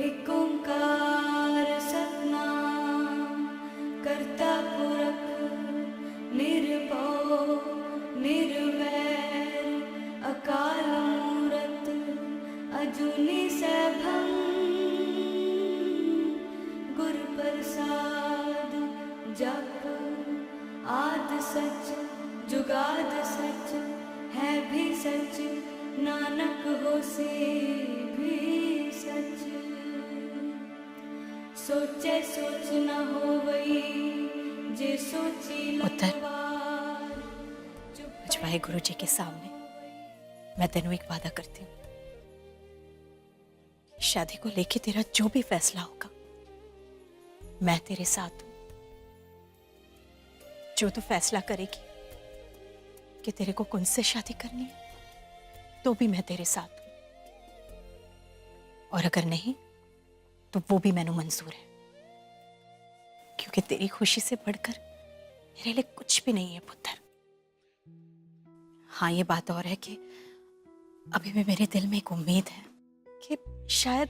एक ओंकार सतनाम करता पुरख निर्भव निर्वैर अकाल मूरत अजूनी सैभं गुर प्रसाद जप आद सच जुगाद सच है भी सच नानक होसे भी सच। सोचे सोच न होवई जे सोची लखवार। अजवाए गुरु जी के सामने मैं तेनों एक वादा करती हूँ, शादी को लेके तेरा जो भी फैसला होगा मैं तेरे साथ हूं। जो तू फैसला करेगी कि तेरे को कौन से शादी करनी है तो भी मैं तेरे साथ हूं, और अगर नहीं तो वो भी मैनू मंजूर है, क्योंकि तेरी खुशी से बढ़कर मेरे लिए कुछ भी नहीं है पुत्र। हाँ, ये बात और है कि अभी भी मेरे दिल में एक उम्मीद है कि शायद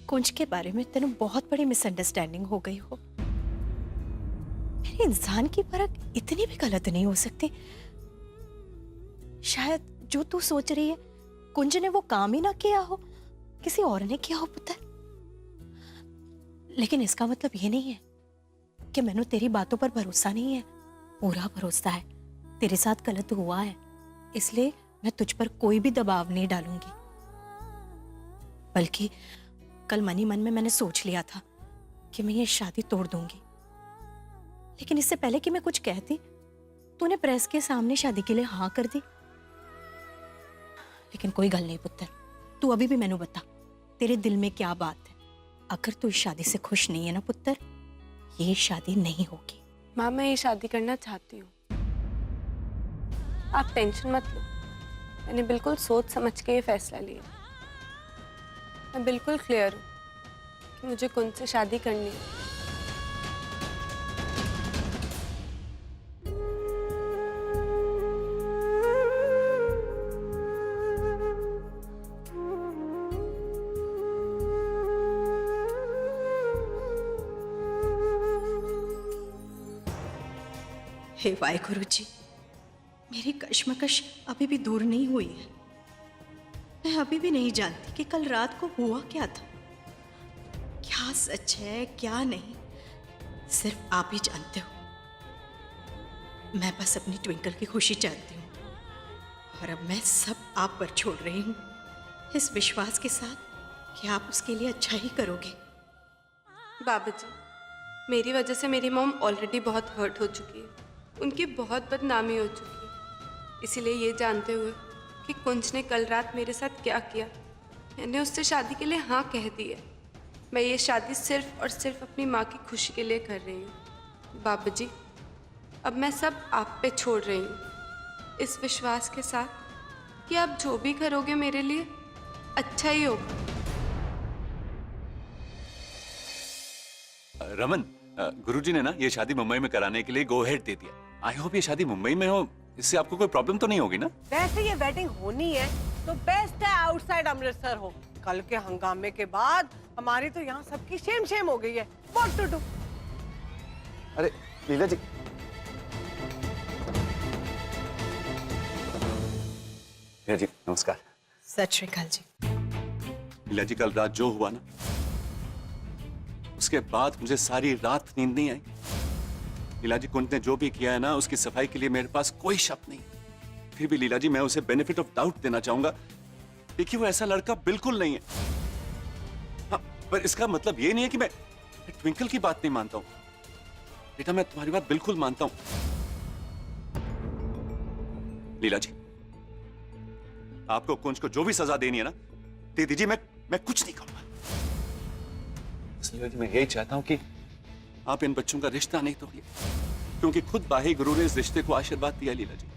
कुंज के बारे में तेनू बहुत बड़ी मिसअंडरस्टैंडिंग हो गई हो। मेरे इंसान की परख इतनी भी गलत नहीं हो सकती। शायद जो तू सोच रही है कुंज ने वो काम ही ना किया हो, किसी और ने किया हो पुत्र। लेकिन इसका मतलब ये नहीं है कि मैंने तेरी बातों पर भरोसा नहीं है। पूरा भरोसा है। तेरे साथ गलत हुआ है, इसलिए मैं तुझ पर कोई भी दबाव नहीं डालूंगी। बल्कि कल मन ही मन में मैंने सोच लिया था कि मैं ये शादी तोड़ दूंगी, लेकिन इससे पहले कि मैं कुछ कहती तूने प्रेस के सामने शादी के लिए हाँ कर दी। लेकिन कोई गल नहीं पुत्र, तू अभी भी मैनू बता तेरे दिल में क्या बात है। अगर तू इस शादी से खुश नहीं है ना पुत्र, ये शादी नहीं होगी। माँ, मैं ये शादी करना चाहती हूँ, आप टेंशन मत लो। मैंने बिल्कुल सोच समझ के ये फैसला लिया। मैं बिल्कुल क्लियर हूँ कि मुझे कौन से शादी करनी है। हे वाहिगुरु जी, मेरी कश्मकश अभी भी दूर नहीं हुई है। मैं अभी भी नहीं जानती कि कल रात को हुआ क्या था। क्या सच है क्या नहीं, सिर्फ आप ही जानते हो। मैं बस अपनी ट्विंकल की खुशी चाहती हूँ, और अब मैं सब आप पर छोड़ रही हूँ, इस विश्वास के साथ कि आप उसके लिए अच्छा ही करोगे। बाबा जी, मेरी वजह से मेरी मॉम ऑलरेडी बहुत हर्ट हो चुकी है, उनकी बहुत बदनामी हो चुकी है। इसीलिए ये जानते हुए कि कुंज ने कल रात मेरे साथ क्या किया, मैंने उससे शादी के लिए हाँ कह दी है। मैं ये शादी सिर्फ और सिर्फ अपनी माँ की खुशी के लिए कर रही हूँ। बाबा जी, अब मैं सब आप पे छोड़ रही हूँ, इस विश्वास के साथ कि आप जो भी करोगे मेरे लिए अच्छा ही होगा। रमन, गुरुजी ने ना ये शादी मुंबई में कराने के लिए गो हेड दे दिया। आई होप ये शादी मुंबई में हो, इससे आपको कोई प्रॉब्लम तो नहीं होगी ना? वैसे ये वेडिंग होनी है तो बेस्ट है आउटसाइड अमृतसर हो। कल के हंगामे के बाद हमारी तो यहाँ सबकी शेम शेम हो गई है। What to do? अरे लीला जी, लीला जी नमस्कार। सत श्री अकाल जी। लीला जी, कल रात जो हुआ ना, उसके बाद मुझे सारी रात नींद नहीं आई। लीला जी, कुंज ने जो भी किया है ना, उसकी सफाई के लिए मेरे पास कोई शक नहीं। फिर भी लीला जी, मैं उसे बेनिफिट ऑफ डाउट देना चाहूंगा। देखिए, वो ऐसा लड़का बिल्कुल नहीं है। हाँ, पर इसका मतलब ये नहीं है कि मैं ट्विंकल की बात नहीं मानता हूं। बेटा, मैं तुम्हारी बात बिल्कुल मानता हूं। लीला जी, आपको कुंज को जो भी सजा देनी है ना, दे दीजिए। मैं कुछ नहीं कहूंगा। लीला जी, मैं यही चाहता हूं कि आप इन बच्चों का रिश्ता नहीं तोड़िए, क्योंकि खुद वाहे गुरु ने इस रिश्ते को आशीर्वाद दिया। लीला जी,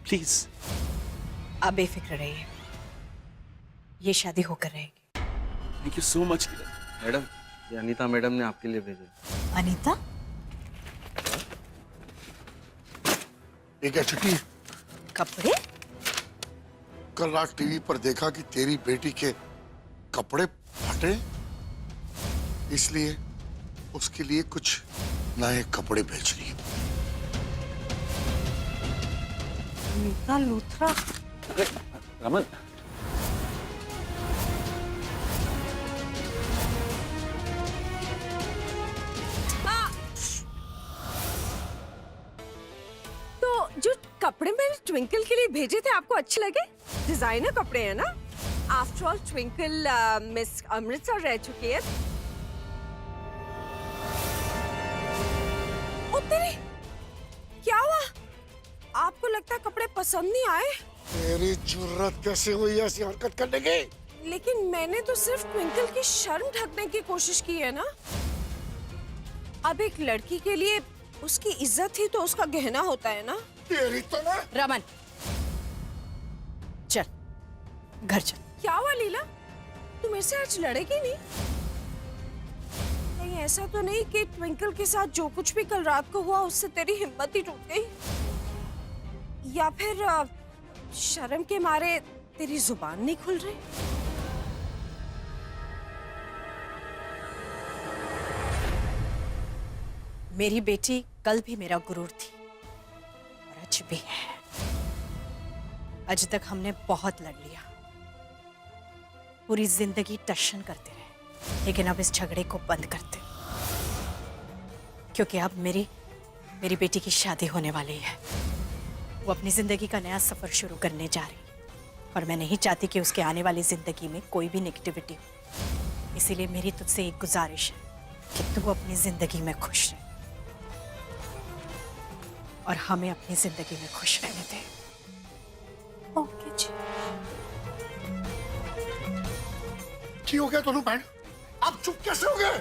प्लीज। आप बेफिक्र रहिए, ये शादी होकर रहेगी। Thank you so much Leela. Madam, ये अनीता मैडम ने आपके लिए भेजे। अनीता? ठीक है छुट्टी। कपड़े? कल रात टीवी पर देखा कि तेरी बेटी के कपड़े फटे, इसलिए उसके लिए कुछ नए कपड़े भेज रही हूँ। नीता लूथरा। अरे रमन, तो जो कपड़े मैंने ट्विंकल के लिए भेजे थे आपको अच्छे लगे? डिजाइनर कपड़े हैं ना? After all twinkle miss Amritsar रह चुकी है। ओ तेरी, क्या हुआ? आपको लगता है कपड़े पसंद नहीं आए? तेरी जुर्रत कैसे हुई ऐसी हरकत करने की? लेकिन मैंने तो सिर्फ ट्विंकल की शर्म ढकने की कोशिश की है ना। अब एक लड़की के लिए उसकी इज्जत ही तो उसका गहना होता है ना। तेरी तो ना। रमन, चल घर चल। क्या हुआ लीला, तू मेरे से आज लड़ेगी नहीं? कहीं ऐसा तो नहीं कि ट्विंकल के साथ जो कुछ भी कल रात को हुआ उससे तेरी हिम्मत ही टूट गई, या फिर शर्म के मारे तेरी जुबान नहीं खुल रही? मेरी बेटी कल भी मेरा गुरूर थी और आज भी है। आज तक हमने बहुत लड़ लिया, पूरी जिंदगी टशन करते रहे, लेकिन अब इस झगड़े को बंद करते, क्योंकि अब मेरी बेटी की शादी होने वाली है। वो अपनी जिंदगी का नया सफर शुरू करने जा रही है और मैं नहीं चाहती कि उसके आने वाली जिंदगी में कोई भी नेगेटिविटी हो। इसीलिए मेरी तुझसे एक गुजारिश है कि तू अपनी जिंदगी में खुश रहे और हमें अपनी जिंदगी में खुश रहने दे। ओके जी। की हो गया दोनों बहन? आप चुप कैसे हो गए?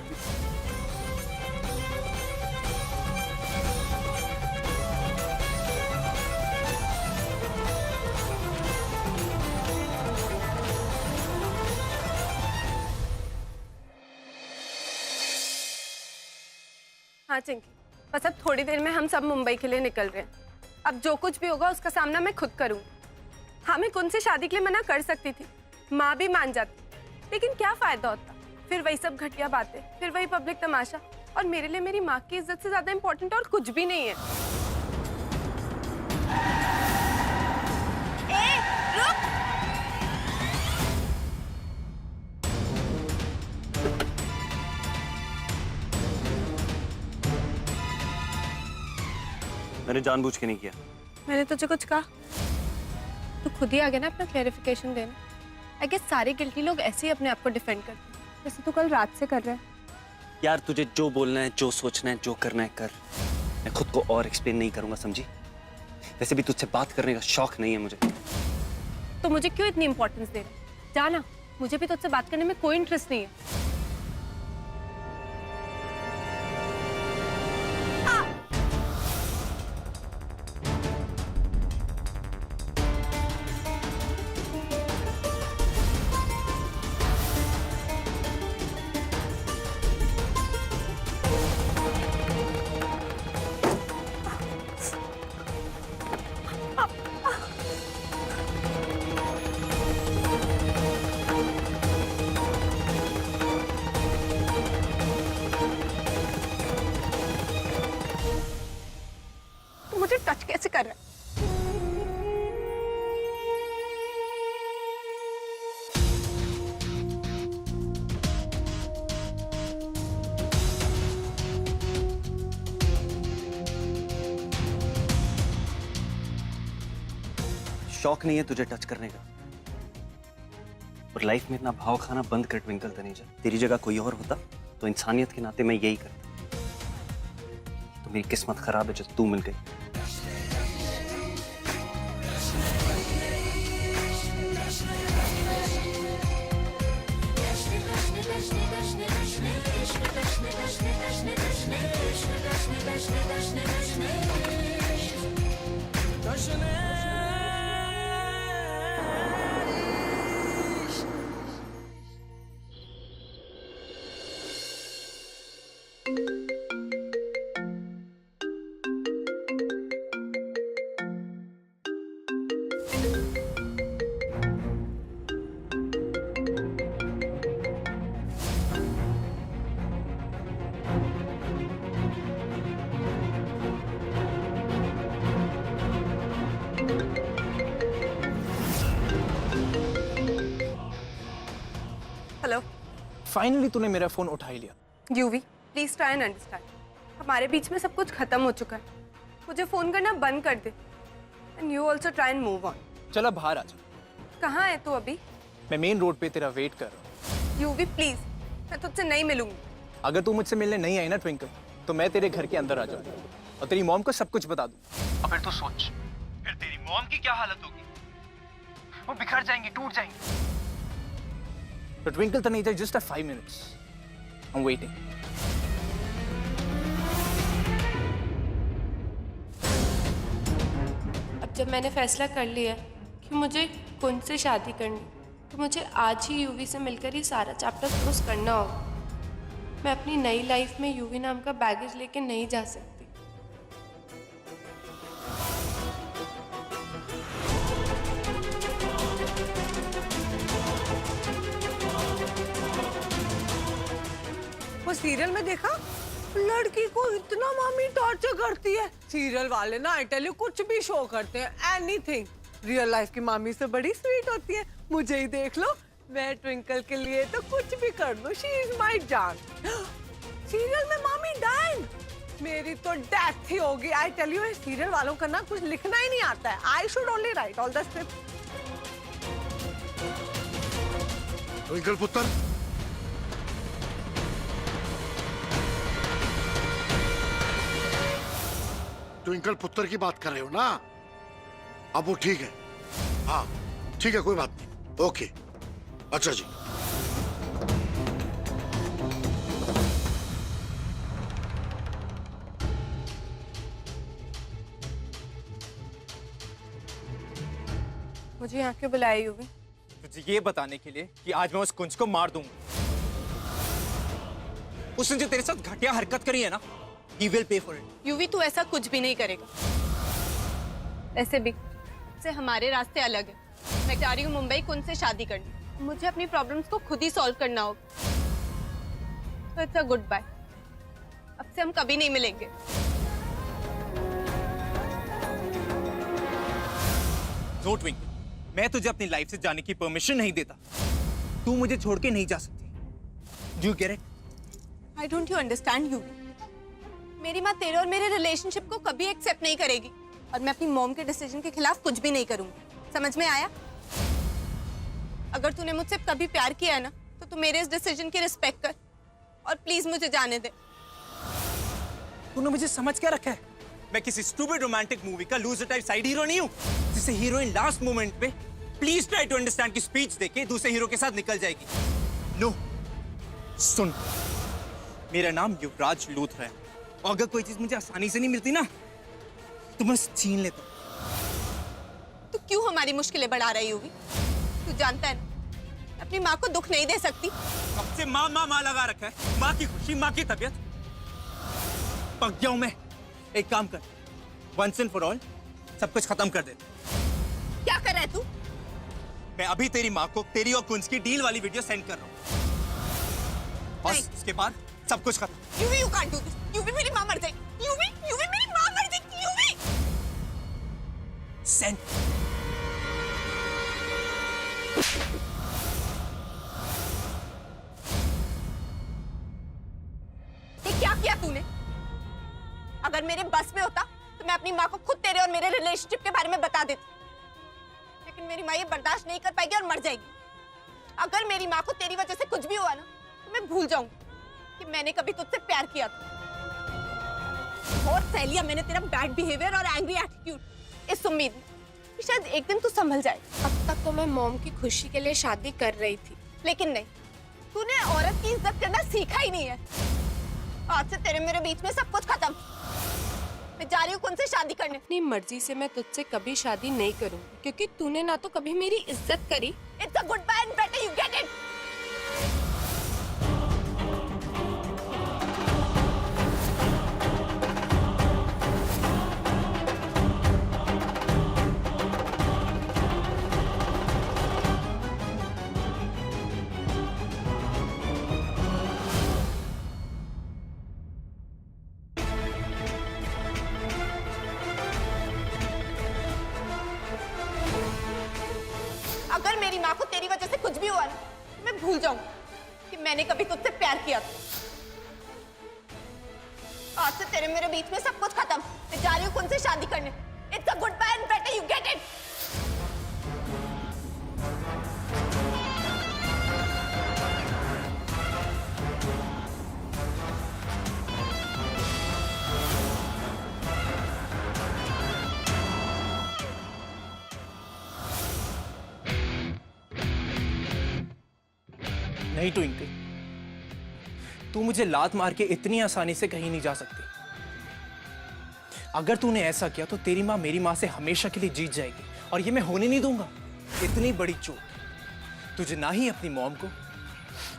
हाँ चिंकी, बस अब थोड़ी देर में हम सब मुंबई के लिए निकल रहे हैं। अब जो कुछ भी होगा उसका सामना मैं खुद करूँगी। हाँ, मैं कुंज से शादी के लिए मना कर सकती थी, माँ भी मान जाती, लेकिन क्या फायदा होता? फिर वही सब घटिया बातें, फिर वही पब्लिक तमाशा, और मेरे लिए मेरी माँ की इज्जत से ज्यादा इम्पोर्टेंट और कुछ भी नहीं है। मैंने जानबूझ के नहीं किया। मैंने तुझे कुछ कहा? तू खुद ही आ गया ना अपना क्लैरिफिकेशन देने। आई गेस सारे गिल्टी लोग ऐसे ही अपने आप को डिफेंड करते हैं, जैसे तू कल रात से कर रहा है। यार तुझे जो बोलना है, जो सोचना है, जो करना है कर। मैं खुद को और एक्सप्लेन नहीं करूंगा, समझी? वैसे भी तुझसे बात करने का शौक नहीं है मुझे। तो मुझे क्यों इतनी इंपॉर्टेंस दे रहा है? जाना, मुझे भी तुझसे बात करने में कोई इंटरेस्ट नहीं है। मुझे टच कैसे कर रहा है? शौक नहीं है तुझे टच करने का, और लाइफ में इतना भाव खाना बंद कर ट्विंकल तनीजा। तेरी जगह कोई और होता तो इंसानियत के नाते मैं यही करता। तो मेरी किस्मत खराब है जो तू मिल गई। हेलो फाइनली तूने मेरा फोन उठा ही लिया। UV, please try and understand. हमारे बीच में सब कुछ खत्म हो चुका है। मुझे फोन करना बंद कर दे and you also try and move on. चला बाहर आ जा, कहाँ है तू अभी? मैं मेन रोड पे तेरा वेट कर रहा हूँ। यूवी प्लीज, मैं तुझसे नहीं मिलूंगी। अगर तू मुझसे मिलने नहीं आई ना ट्विंकल, तो मैं तेरे घर के अंदर आ जाऊंगा और तेरी मॉम को सब कुछ बता दूँ। अब फिर तू सोच, फिर तेरी मॉम की क्या हालत होगी। वो बिखर जाएंगी, टूट जाएंगी। तो twinkle Taneja, just a 5 minutes. I'm waiting. अब जब मैंने फैसला कर लिया कि मुझे कुंज से शादी करनी, तो मुझे आज ही यूवी से मिलकर ही सारा चैप्टर क्लोज करना होगा। मैं अपनी नई लाइफ में यूवी नाम का बैगेज लेके नहीं जा सकती। वो सीरियल में देखा, लड़की को इतना मामी टॉर्चर करती है। सीरियल वाले ना आई टेल यू कुछ भी शो करते हैं, एनीथिंग। रियल लाइफ की मामी से बड़ी स्वीट होती है। मुझे ही देख लो, मैं ट्विंकल के लिए तो कुछ भी कर दूं। शी इज माय जान। सीरियल में मामी डाइंग, मेरी तो डेथ ही होगी। आई टेल यू, सीरियल वालों का ना कुछ लिखना ही नहीं आता है। I should only right all the script. Twinkle पुत्र, ट्विंकल पुत्र की बात कर रहे हो ना? अब वो ठीक है? हाँ ठीक है, कोई बात नहीं। ओके, अच्छा जी। मुझे यहाँ क्यों बुलाया यूवी? तुझे ये बताने के लिए कि आज मैं उस कुंज को मार दूंगा। उसने जो तेरे साथ घटिया हरकत करी है ना, he will pay for it. UV, तू ऐसा कुछ भी नहीं करेगा। ऐसे भी से हमारे रास्ते अलग है। मैं जा रही हूँ मुंबई कुंज से शादी करने। मुझे अपनी प्रॉब्लम्स को खुद ही सॉल्व करना होगा। तो इट्स अ गुड बाय। अब से हम कभी नहीं मिलेंगे। नो ट्विंकल, मैं तुझे अपनी लाइफ से जाने की परमिशन नहीं देता। तू मुझे छोड़ के नहीं जा सकती। Do you get it? I don't you understand UV? मेरी माँ तेरे और मेरे रिलेशनशिप को कभी एक्सेप्ट नहीं करेगी और मैं अपनी मॉम के डिसीजन के खिलाफ कुछ भी नहीं करूंगी। समझ में आया? अगर तूने मुझसे कभी प्यार किया है ना, तो तू मेरे इस डिसीजन की रिस्पेक्ट कर और प्लीज मुझे जाने दे। तूने मुझे समझ क्या रखा है? मैं किसी स्टूपिड रोमांटिक मूवी का लूजर टाइप साइड हीरो नहीं हूँ, जिसे हीरोइन लास्ट मोमेंट पे प्लीज ट्राई टू अंडरस्टैंड की स्पीच देके दूसरे हीरो के साथ निकल जाएगी। नो, सुन, मेरा नाम युवराज लूथरा है। और अगर कोई चीज मुझे आसानी से नहीं मिलती ना, तो मैं उसे छीन लेता हूँ। तू क्यों हमारी मुश्किलें बढ़ा रही होगी? तू जानता है ना, अपनी माँ को दुख नहीं दे सकती। कब से माँ माँ माँ लगा रखा है? माँ की खुशी, माँ की तबीयत। पक गया हूं मैं। एक काम कर, वंस एंड फॉर ऑल सब कुछ खत्म कर दे। क्या कर रहा है तू? मैं अभी तेरी माँ को तेरी और कुंज की डील वाली वीडियो सेंड कर रहा हूँ और उसके बाद सब कुछ खत्म। UV, you can't do this. UV, मेरी माँ मर जाएगी। यूवी, यूवी, मेरी माँ मर जाएगी। UV, send. ये क्या किया तूने? अगर मेरे बस में होता तो मैं अपनी माँ को खुद तेरे और मेरे रिलेशनशिप के बारे में बता देती, लेकिन मेरी माँ ये बर्दाश्त नहीं कर पाएगी और मर जाएगी। अगर मेरी माँ को तेरी वजह से कुछ भी हुआ ना, तो मैं भूल जाऊंगी कि मैंने कभी तुझसे प्यार किया था। बहुत सह लिया मैंने तेरा बैड बिहेवियर और एंग्री एटीट्यूड, इस उम्मीद में कि शायद एक दिन तू संभल जाए। अब तक तो मैं मॉम की खुशी के लिए शादी कर रही थी, लेकिन नहीं, तूने औरत की इज्जत करना सीखा ही नहीं है। आज से तेरे मेरे बीच में सब कुछ खत्म। मैं जा रही हूँ कुंज से शादी करने। अपनी मर्जी से मैं तुझसे कभी शादी नहीं करूंगी, क्योंकि तूने ना तो कभी मेरी इज्जत करी। It's a good bye and better you get it. तेरी माँ को तेरी वजह से कुछ भी हुआ ना, मैं भूल जाऊं कि मैंने कभी तुझसे प्यार किया था। आज से तेरे मेरे बीच में सब कुछ खत्म। मैं जा रही हूँ कुन से शादी करने। It's a good bye and better you get it. नहीं ट्विंकल, तू मुझे लात मार के इतनी आसानी से कहीं नहीं जा सकती। अगर तूने ऐसा किया तो तेरी माँ मेरी माँ से हमेशा के लिए जीत जाएगी, और ये मैं होने नहीं दूंगा। इतनी बड़ी चोट तुझे ना ही अपनी मॉम को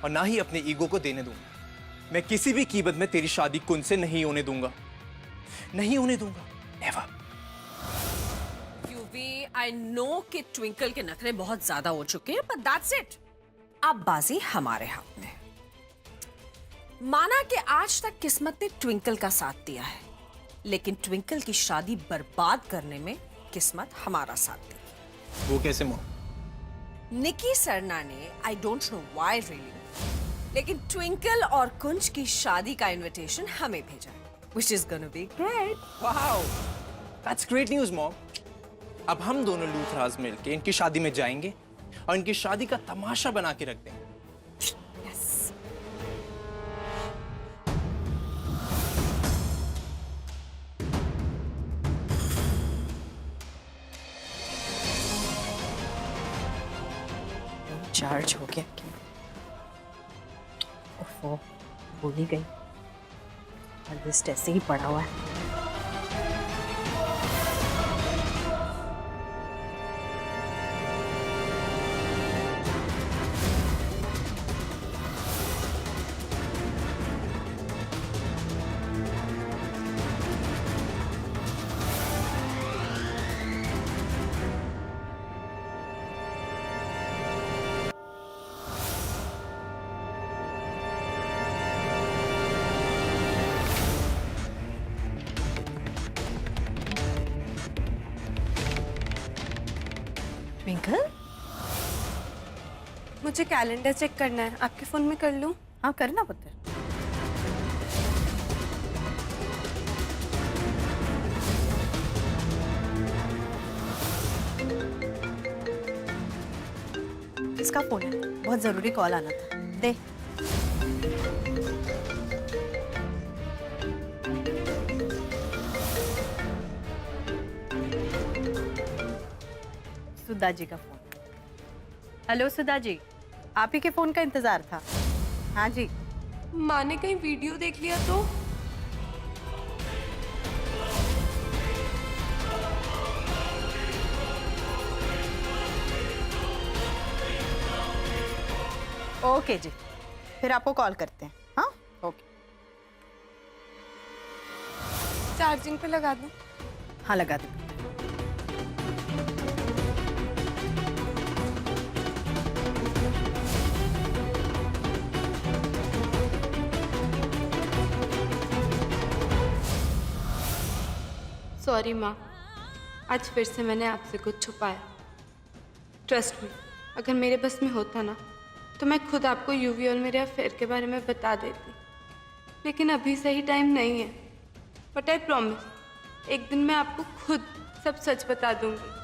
और ना ही अपने ईगो को देने दूंगा। मैं किसी भी कीमत में तेरी शादी कुन से नहीं होने दूंगा, नहीं होने दूंगा, नेवर। यूवी, आई नो कि ट्विंकल के नखरे बहुत ज्यादा हो चुके हैं, बट दैट्स इट। अब बाजी हमारे हाथ में। माना कि आज तक किस्मत ने ट्विंकल का साथ दिया है, लेकिन ट्विंकल की शादी बर्बाद करने में किस्मत हमारा साथ दी। वो कैसे मॉम? निकी सरना ने, I don't know why really, लेकिन ट्विंकल और कुंज की शादी का इनविटेशन हमें भेजा है, which is gonna be great. Wow, that's great news mom. अब हम दोनों लूथराज मिलके इनकी शादी में जाएंगे और इनकी शादी का तमाशा बना के रख देंगे। यस। चार्ज हो गया क्या? ओफो, भूल ही गई। और लिस्ट ऐसे ही पड़ा हुआ है। ट्विंकल, मुझे कैलेंडर चेक करना है, आपके फोन में कर लूं? हाँ करना पुत्र। किसका फोन है? बहुत जरूरी कॉल आना था। दे। सुधा जी का फोन। हेलो सुधा जी, आप ही के फोन का इंतजार था। हाँ जी। माँ ने कहीं वीडियो देख लिया तो? ओके जी, फिर आपको कॉल करते हैं। हाँ ओके। चार्जिंग पे लगा दूं? हाँ लगा दो। सॉरी माँ, आज फिर से मैंने आपसे कुछ छुपाया। ट्रस्ट मी, अगर मेरे बस में होता ना तो मैं खुद आपको यूवी और मेरे अफेयर के बारे में बता देती, लेकिन अभी सही टाइम नहीं है। बट आई प्रॉमिस, एक दिन मैं आपको खुद सब सच बता दूंगी।